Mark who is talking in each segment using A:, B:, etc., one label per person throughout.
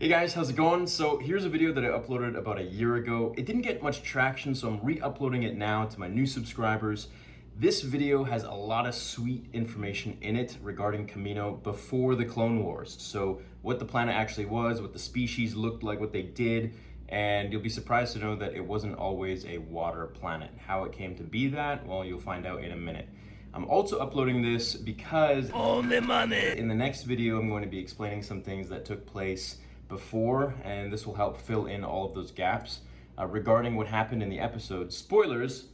A: Hey guys, how's it going? So here's a video that I uploaded about a year ago. It didn't get much traction, so I'm re-uploading it now to my new subscribers. This video has a lot of sweet information in it regarding Kamino before the Clone Wars. So what the planet actually was, what the species looked like, what they did, and you'll be surprised to know that it wasn't always a water planet. How it came to be that, well, you'll find out in a minute. I'm also uploading this because
B: Only money.
A: in the next video I'm going to be explaining some things that took place before, and this will help fill in all of those gaps regarding what happened in the episode. Spoilers,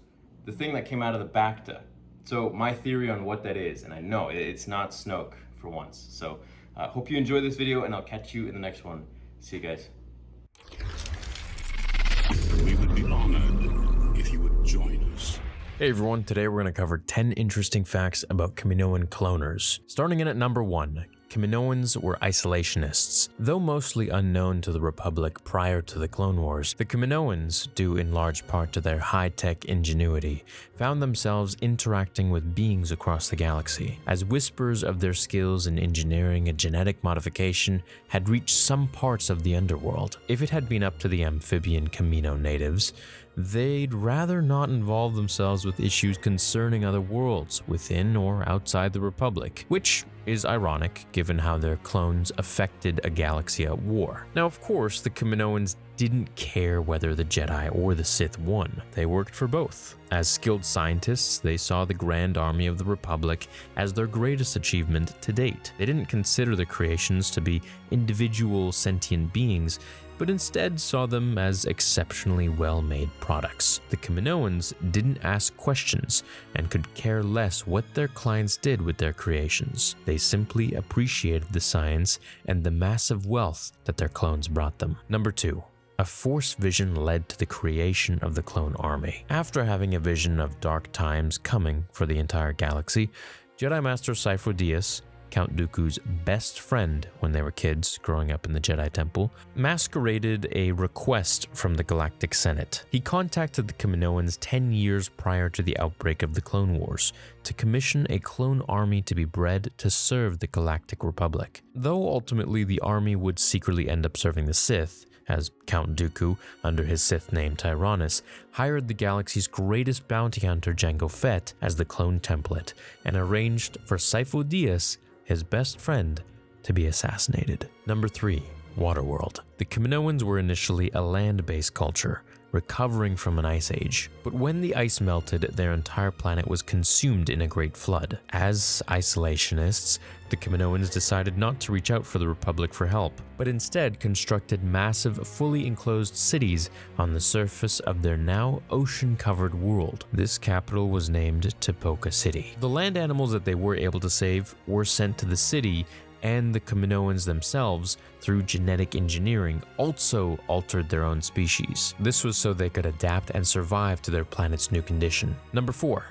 A: the thing that came out of the Bacta. So my theory on what that is, and I know it's not Snoke for once. So hope you enjoy this video, and I'll catch you in the next one. See you guys.
C: We would be honored if you would join us.
D: Hey everyone, today we're going to cover 10 interesting facts about Kaminoan cloners. Starting in at number 1, Kaminoans were isolationists. Though mostly unknown to the Republic prior to the Clone Wars, the Kaminoans, due in large part to their high-tech ingenuity, found themselves interacting with beings across the galaxy. As whispers of their skills in engineering and genetic modification had reached some parts of the underworld, if it had been up to the amphibian Kamino natives, they'd rather not involve themselves with issues concerning other worlds within or outside the Republic, which is ironic given how their clones affected a galaxy at war. Now, of course, the Kaminoans didn't care whether the Jedi or the Sith won. They worked for both. As skilled scientists, they saw the Grand Army of the Republic as their greatest achievement to date. They didn't consider the creations to be individual sentient beings, but instead saw them as exceptionally well-made products. The Kaminoans didn't ask questions and could care less what their clients did with their creations. They simply appreciated the science and the massive wealth that their clones brought them. Number 2. A Force vision led to the creation of the clone army. After having a vision of dark times coming for the entire galaxy, Jedi Master Sifo Dyas, Count Dooku's best friend when they were kids growing up in the Jedi Temple, masqueraded a request from the Galactic Senate. He contacted the Kaminoans 10 years prior to the outbreak of the Clone Wars to commission a clone army to be bred to serve the Galactic Republic. Though ultimately the army would secretly end up serving the Sith, as Count Dooku, under his Sith name Tyrannus, hired the galaxy's greatest bounty hunter Jango Fett as the clone template and arranged for Sifo Dyas, his best friend, to be assassinated. Number 3. Waterworld. The Kaminoans were initially a land-based culture, recovering from an ice age. But when the ice melted, their entire planet was consumed in a great flood. As isolationists, the Kaminoans decided not to reach out for the Republic for help, but instead constructed massive, fully enclosed cities on the surface of their now ocean-covered world. This capital was named Tipoca City. The land animals that they were able to save were sent to the city, and the Kaminoans themselves, through genetic engineering, also altered their own species. This was so they could adapt and survive to their planet's new condition. Number 4.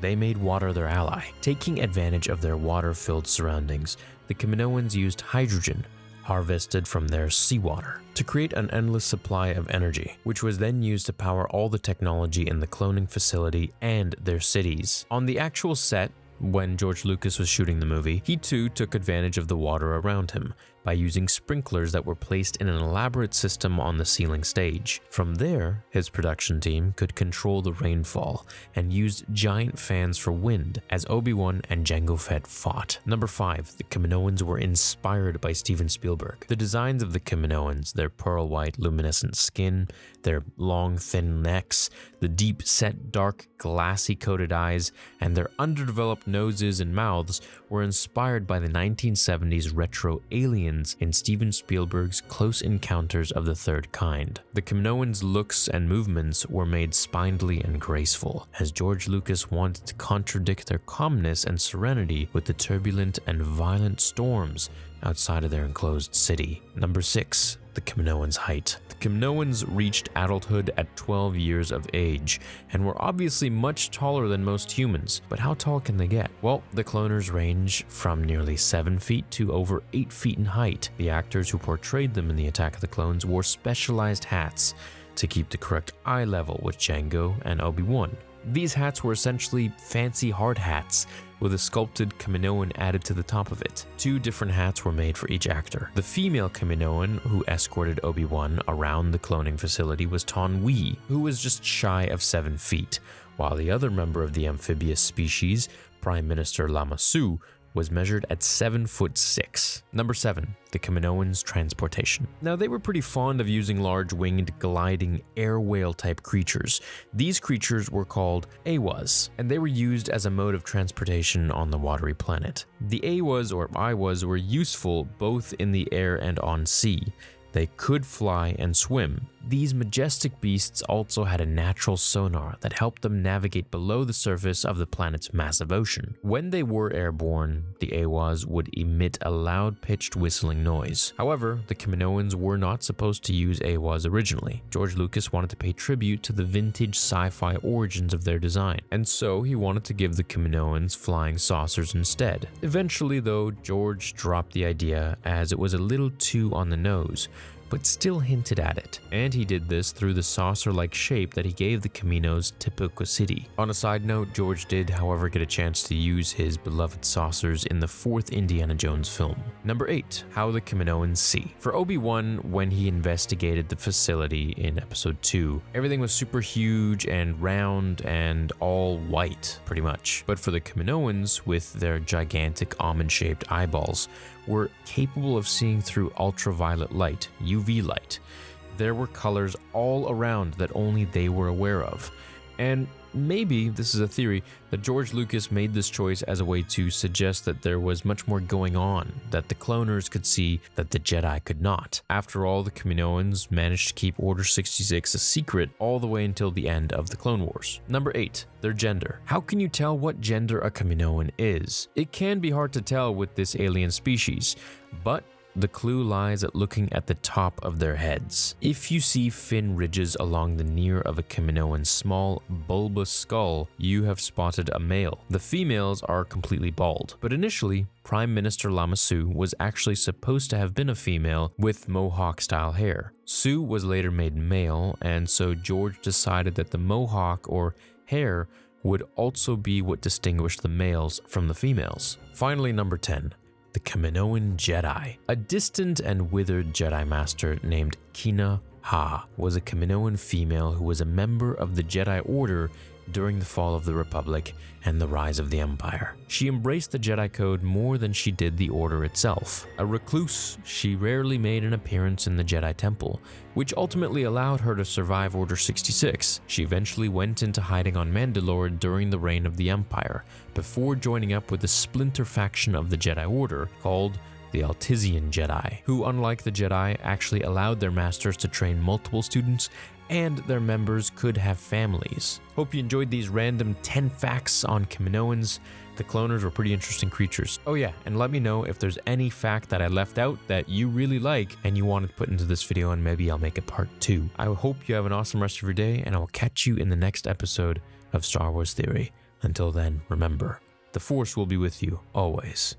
D: They made water their ally. Taking advantage of their water-filled surroundings, the Kaminoans used hydrogen, harvested from their seawater, to create an endless supply of energy, which was then used to power all the technology in the cloning facility and their cities. On the actual set, when George Lucas was shooting the movie, he too took advantage of the water around him by using sprinklers that were placed in an elaborate system on the ceiling stage. From there, his production team could control the rainfall and used giant fans for wind as Obi-Wan and Jango Fett fought. Number 5. The Kaminoans were inspired by Steven Spielberg. The designs of the Kaminoans, their pearl white luminescent skin, their long thin necks, the deep-set dark glassy coated eyes, and their underdeveloped noses and mouths were inspired by the 1970s retro aliens in Steven Spielberg's Close Encounters of the Third Kind. The Kaminoans' looks and movements were made spindly and graceful, as George Lucas wanted to contradict their calmness and serenity with the turbulent and violent storms outside of their enclosed city. Number 6. The Kaminoans' height. The Kaminoans reached adulthood at 12 years of age and were obviously much taller than most humans, but how tall can they get? Well, the cloners range from nearly 7 feet to over 8 feet in height. The actors who portrayed them in the Attack of the Clones wore specialized hats to keep the correct eye level with Jango and Obi-Wan. These hats were essentially fancy hard hats with a sculpted Kaminoan added to the top of it. 2 different hats were made for each actor. The female Kaminoan who escorted Obi-Wan around the cloning facility was Taun We, who was just shy of 7 feet, while the other member of the amphibious species, Prime Minister Lama Su, was measured at 7'6". Number 7. The Kaminoans' transportation. Now, they were pretty fond of using large winged, gliding, air whale type creatures. These creatures were called Awas, and they were used as a mode of transportation on the watery planet. The Awas or Iwas were useful both in the air and on sea. They could fly and swim. These majestic beasts also had a natural sonar that helped them navigate below the surface of the planet's massive ocean. When they were airborne, the Awas would emit a loud-pitched whistling noise. However, the Kaminoans were not supposed to use Awas originally. George Lucas wanted to pay tribute to the vintage sci-fi origins of their design, and so he wanted to give the Kaminoans flying saucers instead. Eventually, though, George dropped the idea as it was a little too on the nose, but still hinted at it, and he did this through the saucer-like shape that he gave the Kamino's typicity. On a side note, George did, however, get a chance to use his beloved saucers in the 4th Indiana Jones film. Number 8. How the Kaminoans see. For Obi-Wan, when he investigated the facility in Episode 2, everything was super huge and round and all white, pretty much. But for the Kaminoans, with their gigantic almond-shaped eyeballs, were capable of seeing through ultraviolet light, UV light. There were colors all around that only they were aware of. And maybe, this is a theory, that George Lucas made this choice as a way to suggest that there was much more going on, that the cloners could see that the Jedi could not. After all, the Kaminoans managed to keep Order 66 a secret all the way until the end of the Clone Wars. Number 8. Their gender. How can you tell what gender a Kaminoan is? It can be hard to tell with this alien species, but the clue lies at looking at the top of their heads. If you see fin ridges along the near of a Kaminoan's small, bulbous skull, you have spotted a male. The females are completely bald, but initially, Prime Minister Lama Su was actually supposed to have been a female with mohawk-style hair. Su was later made male, and so George decided that the mohawk or hair would also be what distinguished the males from the females. Finally, number 10. The Kaminoan Jedi. A distant and withered Jedi Master named Kina Ha was a Kaminoan female who was a member of the Jedi Order during the fall of the Republic and the rise of the Empire. She embraced the Jedi Code more than she did the Order itself. A recluse, she rarely made an appearance in the Jedi Temple, which ultimately allowed her to survive Order 66. She eventually went into hiding on Mandalore during the reign of the Empire, before joining up with the splinter faction of the Jedi Order called the Altizian Jedi, who, unlike the Jedi, actually allowed their masters to train multiple students and their members could have families. Hope you enjoyed these random 10 facts on Kaminoans. The cloners were pretty interesting creatures. Oh yeah, and let me know if there's any fact that I left out that you really like and you wanted to put into this video, and maybe I'll make a part 2. I hope you have an awesome rest of your day, and I will catch you in the next episode of Star Wars Theory. Until then, remember, the Force will be with you always.